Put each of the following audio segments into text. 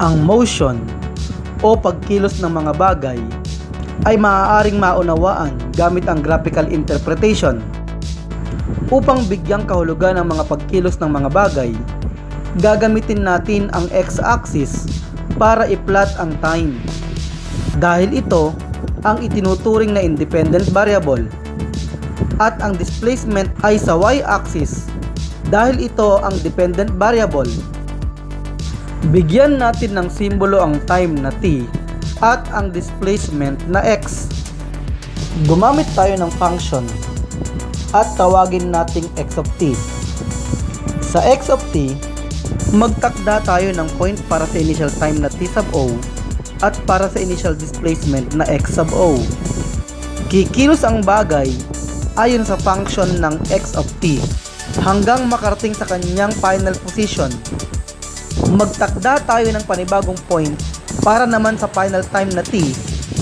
Ang motion o pagkilos ng mga bagay ay maaaring maunawaan gamit ang graphical interpretation. Upang bigyang kahulugan ang mga pagkilos ng mga bagay, gagamitin natin ang x-axis para i-plot ang time. Dahil ito ang itinuturing na independent variable. At ang displacement ay sa y-axis dahil ito ang dependent variable. Bigyan natin ng simbolo ang time na t at ang displacement na x. Gumamit tayo ng function at tawagin nating x of t. Sa x of t, magtakda tayo ng point para sa initial time na t sub o at para sa initial displacement na x sub o. Kikilos ang bagay ayon sa function ng x of t hanggang makarating sa kanyang final position. Magtakda tayo ng panibagong point para naman sa final time na t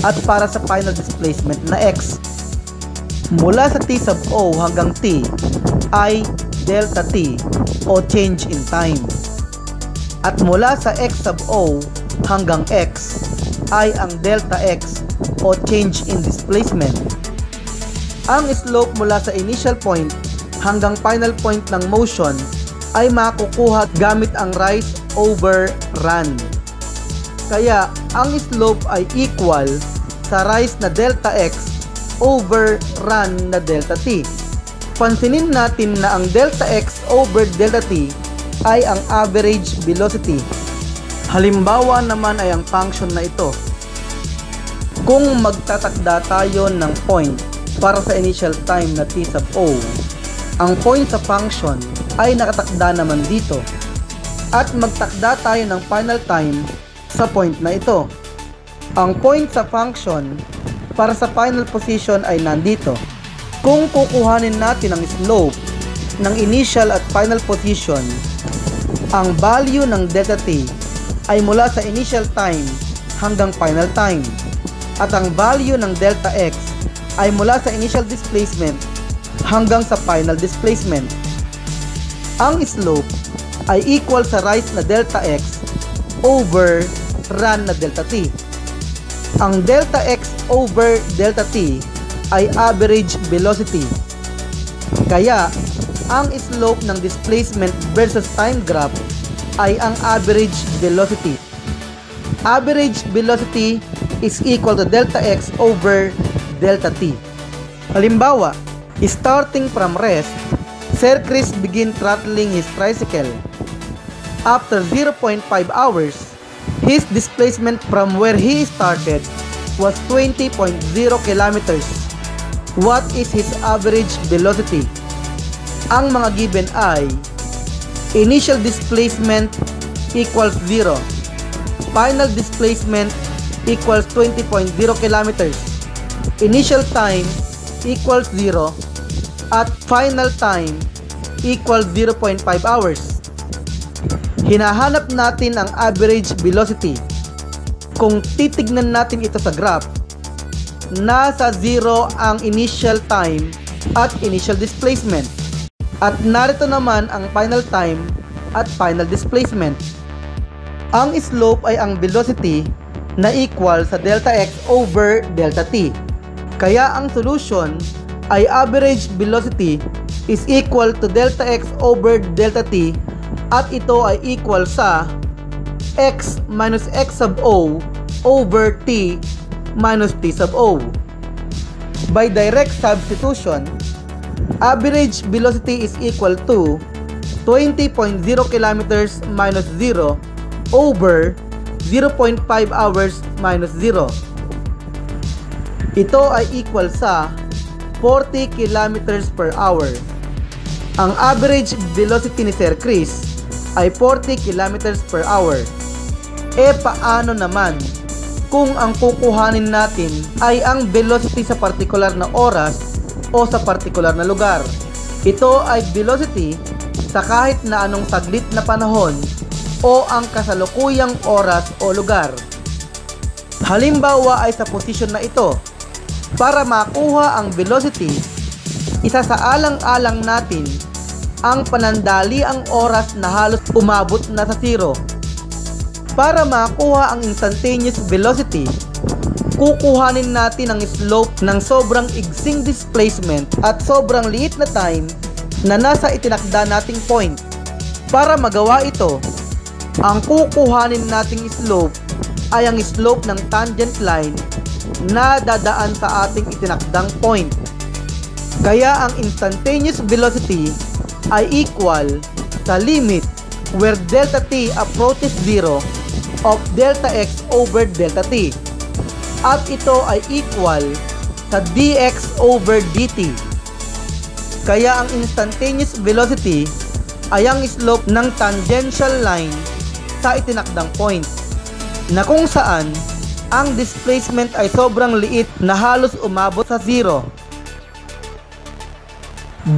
at para sa final displacement na x. Mula sa t sub o hanggang t ay delta t o change in time. At mula sa x sub o hanggang x ay ang delta x o change in displacement. Ang slope mula sa initial point hanggang final point ng motion ay makukuha gamit ang rise over run. Kaya ang slope ay equal sa rise na delta x over run na delta t. Pansinin natin na ang delta x over delta t ay ang average velocity. Halimbawa naman ay ang function na ito. Kung magtatakda tayo ng point para sa initial time na t sub o, ang point sa function ay nakatakda naman dito. At magtakda tayo ng final time sa point na ito. Ang point sa function para sa final position ay nandito. Kung kukuhanin natin ang slope ng initial at final position, ang value ng delta t ay mula sa initial time hanggang final time. At ang value ng delta x ay mula sa initial displacement hanggang sa final displacement. Ang slope ay equal sa rise na delta x over run na delta t. Ang delta x over delta t ay average velocity. Kaya, ang slope ng displacement versus time graph ay ang average velocity. Average velocity is equal to delta x over delta t. Halimbawa, starting from rest, Sir Chris began throttling his tricycle. After 0.5 hours, his displacement from where he started was 20.0 kilometers. What is his average velocity? Ang mga given ay initial displacement equals 0, final displacement equals 20.0 kilometers, initial time equals 0, at final time equals 0.5 hours. Hinahanap natin ang average velocity. Kung titignan natin ito sa graph, nasa 0 ang initial time at initial displacement. At narito naman ang final time at final displacement. Ang slope ay ang velocity na equal sa delta x over delta t. Kaya ang solution ay average velocity is equal to delta x over delta t at ito ay equal sa x minus x sub o over t minus t sub o. By direct substitution, average velocity is equal to 20.0 kilometers minus 0 over 0.5 hours minus 0. Ito ay equal sa 40 kilometers per hour. Ang average velocity ni Sir Chris ay 40 kilometers per hour. E paano naman kung ang kukuhanin natin ay ang velocity sa partikular na oras o sa partikular na lugar? Ito ay velocity sa kahit na anong saglit na panahon o ang kasalukuyang oras o lugar. Halimbawa ay sa posisyon na ito. Para makuha ang velocity, isasaalang-alang natin ang panandaliang oras na halos umabot na sa 0. Para makuha ang instantaneous velocity, kukuhanin natin ang slope ng sobrang igsing displacement at sobrang liit na time na nasa itinakda nating point. Para magawa ito, ang kukuhanin nating slope ay ang slope ng tangent line na dadaan sa ating itinakdang point. Kaya ang instantaneous velocity ay equal sa limit where delta t approaches 0 of delta x over delta t. At ito ay equal sa dx over dt. Kaya ang instantaneous velocity ay ang slope ng tangential line sa itinakdang point, na kung saan ang displacement ay sobrang liit na halos umabot sa 0.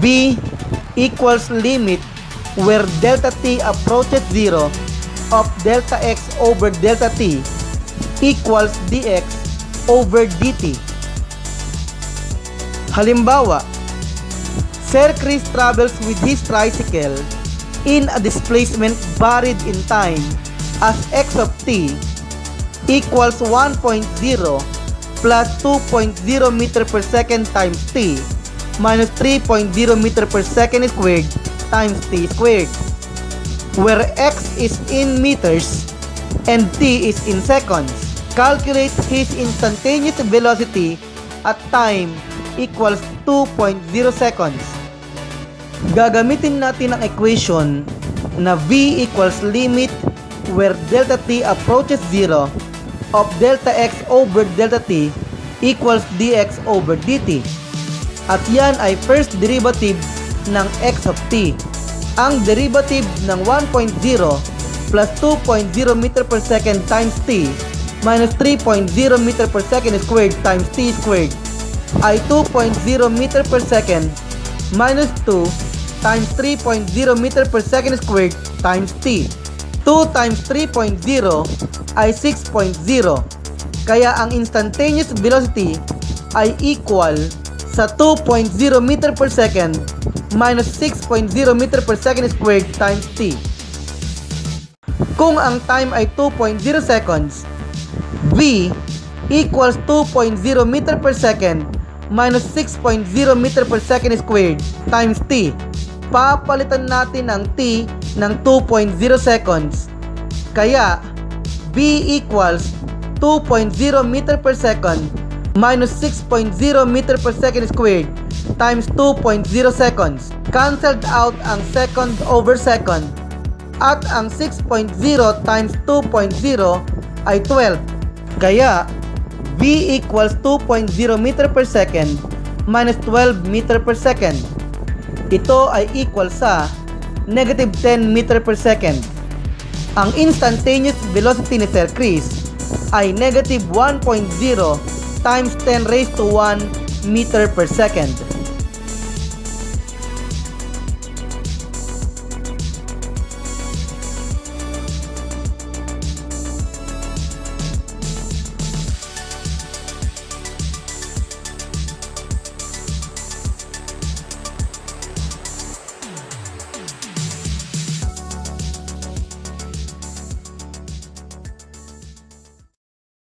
B equals limit where delta t approaches 0 of delta x over delta t equals dx over dt. Halimbawa, Sir Chris travels with his tricycle in a displacement varied in time as x of t equals 1.0 plus 2.0 meter per second times t minus 3.0 meter per second squared times t squared, where x is in meters and t is in seconds. Calculate his instantaneous velocity at time equals 2.0 seconds. Gagamitin natin ang equation na v equals limit where delta t approaches 0 of delta x over delta t equals dx over dt. At yan ay first derivative ng x of t. Ang derivative ng 1.0 plus 2.0 meter per second times t minus 3.0 meter per second squared times t squared ay 2.0 meter per second minus 2 times 3.0 meter per second squared times t. 2 times 3.0 ay 6.0. Kaya ang instantaneous velocity ay equal sa 2.0 meter per second minus 6.0 meter per second squared times t. Kung ang time ay 2.0 seconds, v equals 2.0 meter per second minus 6.0 meter per second squared times t. Papalitan natin ang t ng 2.0 seconds. Kaya, v equals 2.0 meter per second minus 6.0 meter per second squared times 2.0 seconds. Cancelled out ang second over second. At ang 6.0 times 2.0 ay 12. Kaya, v equals 2.0 meter per second minus 12 meter per second. Ito ay equal sa negative 10 meter per second. Ang instantaneous velocity ni Sir Chris ay negative 1.0 times 10 raised to 1 meter per second.